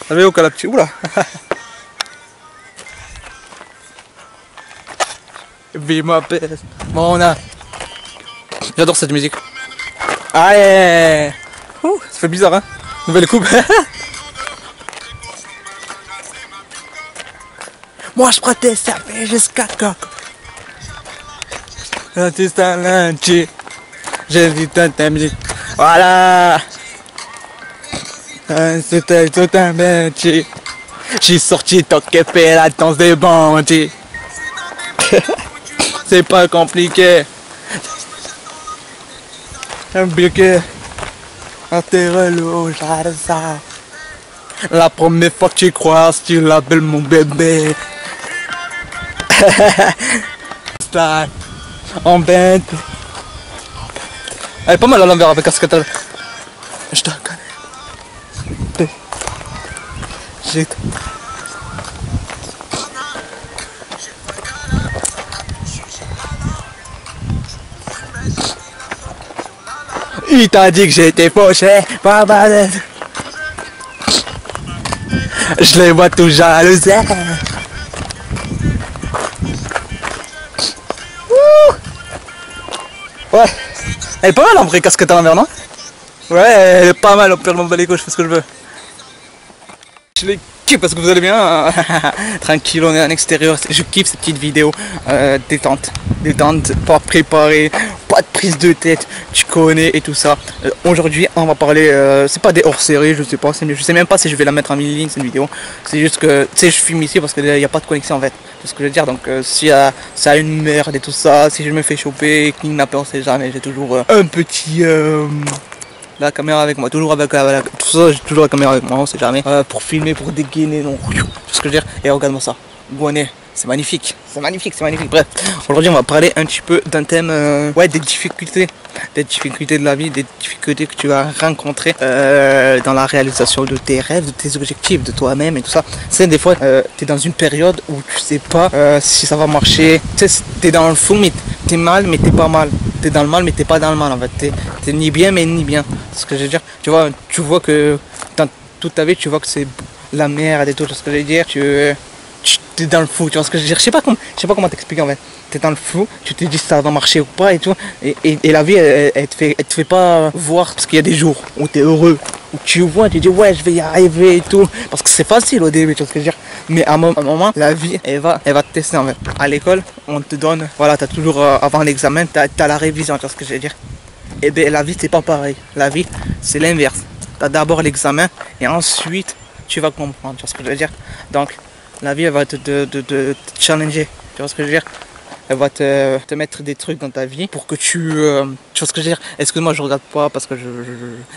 Allez au calapti, oula. Be my best, Mona. J'adore cette musique. Allez. Ouh, ça fait bizarre, hein. Nouvelle coupe. Moi je proteste, ça fait jusqu'à coq. L'artiste à lundi. J'ai dit ta musique. Voilà. C'était tout un métier. J'ai sorti tant qu'elle fait la danse des bandits. C'est pas compliqué. Un briquet. Un terre relou, j'arrête ça. La première fois que tu croises, tu l'appelles mon bébé. Style. En bête. Elle est pas mal à l'envers avec un scatter. Je te connais. J'ai... Il t'a dit que j'étais fauché. Je les vois tout jaloux. Ouais, elle est pas mal en vrai, casquette à l'envers, non? Ouais, elle est pas mal, au pire, je m'en bats les couilles, je fais ce que je veux. Je les kiffe parce que vous allez bien. Tranquille, on est en extérieur, je kiffe ces petites vidéos détente, pas préparé, pas de prise de tête, tu connais et tout ça. Aujourd'hui, on va parler, c'est pas des hors-série, je sais même pas si je vais la mettre en ligne cette vidéo. C'est juste que, tu sais, je filme ici parce qu'il n'y a pas de connexion en fait. C'est ce que je veux dire, donc si ça a une merde et tout ça, si je me fais choper, kidnapper, on sait jamais, j'ai toujours un petit... la caméra avec moi, toujours avec tout ça, j'ai toujours la caméra avec moi, on sait jamais. Pour filmer, pour dégainer, non, c'est ce que je veux dire. Et regarde-moi ça, bonnet, c'est magnifique, c'est magnifique, c'est magnifique. Bref, aujourd'hui on va parler un petit peu d'un thème, ouais, des difficultés de la vie, des difficultés que tu vas rencontrer dans la réalisation de tes rêves, de tes objectifs, de toi-même et tout ça. C'est des fois, tu es dans une période où tu sais pas si ça va marcher, tu sais, tu es dans le fou, mais t'es mal, mais t'es pas mal. T'es dans le mal, mais t'es pas dans le mal en fait. T'es ni bien, mais ni bien. C'est ce que je veux dire. Tu vois que dans toute ta vie, tu vois que c'est la merde et tout. C'est ce que je veux dire. Tu es dans le flou. Tu vois ce que je veux dire. Je sais pas comment t'expliquer en fait. T'es dans le flou. Tu te dis si ça va marcher ou pas et tout. Et la vie, elle te fait pas voir parce qu'il y a des jours où t'es heureux, où tu vois, tu dis ouais, je vais y arriver et tout. Parce que c'est facile au début. Tu vois ce que je veux dire. Mais à un moment, la vie, elle va te tester en fait. À l'école, on te donne, voilà, t'as toujours avant l'examen, t'as la révision, tu vois ce que je veux dire. Et bien la vie, c'est pas pareil. La vie, c'est l'inverse. T'as d'abord l'examen et ensuite, tu vas comprendre, tu vois ce que je veux dire. Donc, la vie, elle va te challenger, tu vois ce que je veux dire. Elle va te mettre des trucs dans ta vie pour que tu vois ce que je veux dire. Excuse-moi, je regarde pas parce que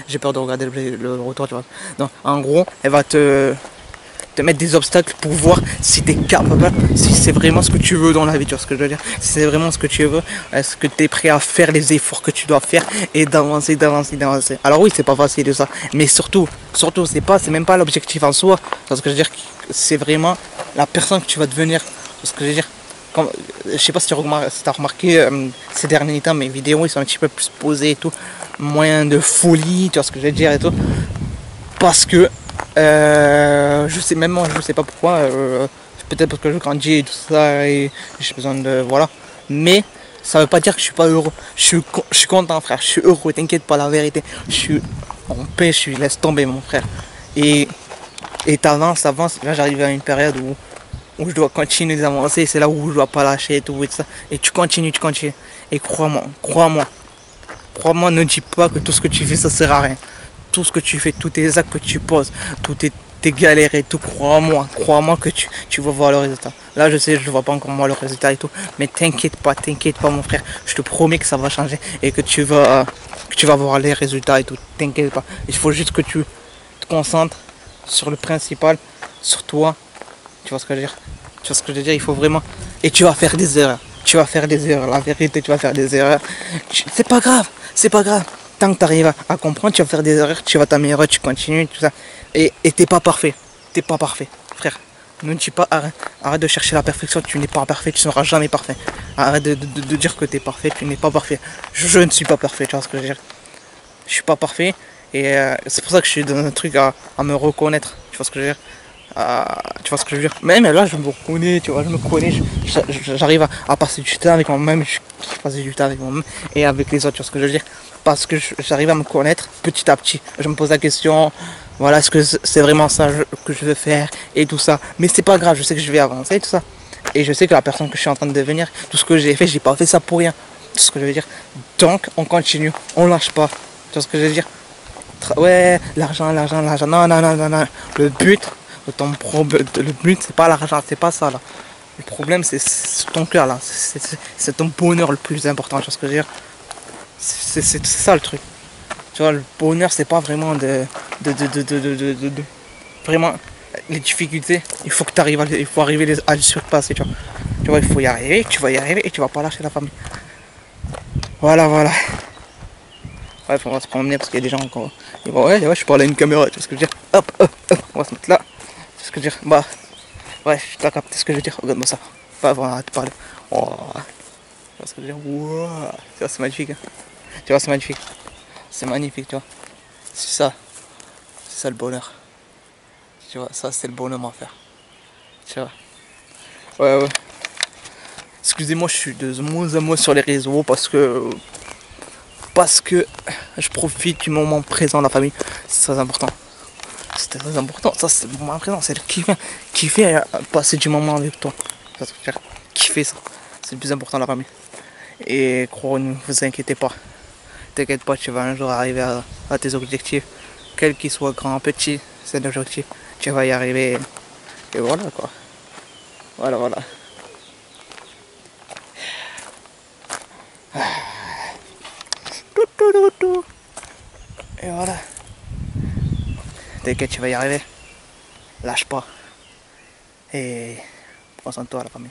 j'ai peur de regarder le retour, tu vois. Donc, en gros, elle va te mettre des obstacles pour voir si tu es capable, si c'est vraiment ce que tu veux dans la vie, tu vois ce que je veux dire. Si c'est vraiment ce que tu veux, est-ce que tu es prêt à faire les efforts que tu dois faire et d'avancer. Alors oui, c'est pas facile de ça, mais surtout, c'est même pas l'objectif en soi, tu vois ce que je veux dire. C'est vraiment la personne que tu vas devenir, tu vois ce que je veux dire. Comme, je sais pas si tu as remarqué ces derniers temps, mes vidéos ils sont un petit peu plus posées et tout, moins de folie, tu vois ce que je veux dire et tout, parce que je sais pas pourquoi, peut-être parce que je grandis et tout ça et j'ai besoin de voilà, mais ça veut pas dire que je suis pas heureux. Je suis content frère, je suis heureux, t'inquiète pas, la vérité, je suis en paix, laisse tomber mon frère. Et t'avances, là j'arrive à une période où je dois continuer d'avancer, c'est là où je dois pas lâcher et tout ça, et tu continues, et crois-moi, ne dis pas que tout ce que tu fais ça sert à rien. Tout ce que tu fais, tous tes actes que tu poses, toutes tes galères et tout, crois-moi que tu vas voir le résultat. Là je sais, je ne vois pas encore moi le résultat et tout, mais t'inquiète pas mon frère, je te promets que ça va changer et que tu vas voir les résultats et tout, t'inquiète pas. Il faut juste que tu te concentres sur le principal, sur toi, tu vois ce que je veux dire, il faut vraiment, et tu vas faire des erreurs, la vérité, tu vas faire des erreurs, c'est pas grave. Tant que tu arrives à comprendre, tu vas faire des erreurs, tu vas t'améliorer, tu continues, tout ça. Et t'es pas parfait, frère. Ne dis pas, arrête de chercher la perfection, tu n'es pas parfait, tu ne seras jamais parfait. Arrête de dire que tu es parfait, tu n'es pas parfait. Je ne suis pas parfait, tu vois ce que je veux dire. Je suis pas parfait et c'est pour ça que je suis dans un truc à me reconnaître. Tu vois ce que je veux dire? Tu vois ce que je veux dire? Même là, je me reconnais, tu vois, je me connais, j'arrive à passer du temps avec moi-même, je kiffe passer du temps avec moi-même et avec les autres, tu vois ce que je veux dire? Parce que j'arrive à me connaître petit à petit. Je me pose la question, voilà, est-ce que c'est vraiment ça que je veux faire et tout ça. Mais c'est pas grave, je sais que je vais avancer et tout ça. Et je sais que la personne que je suis en train de devenir, tout ce que j'ai pas fait ça pour rien. Tout ce que je veux dire. Donc, on continue, on lâche pas. Tu vois ce que je veux dire? Ouais, l'argent, l'argent, l'argent. Non, non, non, non, non. Le but de le but, c'est pas l'argent, c'est pas ça là. Le problème, c'est ton cœur là. C'est ton bonheur le plus important. Tu vois ce que je veux dire? C'est ça le truc. Tu vois, le bonheur, c'est pas vraiment vraiment les difficultés. Il faut que tu arrives il faut arriver à les surpasser. Tu vois, il faut y arriver, tu vas y arriver et tu vas pas lâcher la famille. Voilà, voilà. Ouais, on va se promener parce qu'il y a des gens encore. Ils vont, ouais, je parle à une caméra, tu vois ce que je veux dire? Hop, hop, hop, on va se mettre là. Tu vois ce que je veux dire? Bah, ouais, je t'ai capté ce que je veux dire. Regarde-moi ça. Pas avant, arrête de parler. Oh, tu vois ce que je veux dire? Wow. Tu vois, c'est magnifique. Hein. Tu vois, c'est magnifique. C'est magnifique, tu vois. C'est ça. C'est ça le bonheur. Tu vois, ça, c'est le bonheur à faire. Tu vois. Ouais, ouais. Excusez-moi, je suis de moins en moins sur les réseaux parce que je profite du moment présent de la famille. C'est très important. C'est très important. Ça, c'est le moment présent. C'est le kiffer passer du moment avec toi. Ça, kiffer ça. C'est le plus important de la famille. Et croyez, ne vous inquiétez pas. T'inquiète pas, tu vas un jour arriver à tes objectifs. Quel qu'ils soient grand, petit, c'est l'objectif. Tu vas y arriver. Et voilà quoi. Voilà, voilà. Et voilà. T'inquiète, tu vas y arriver. Lâche pas. Et prends soin de toi, la famille.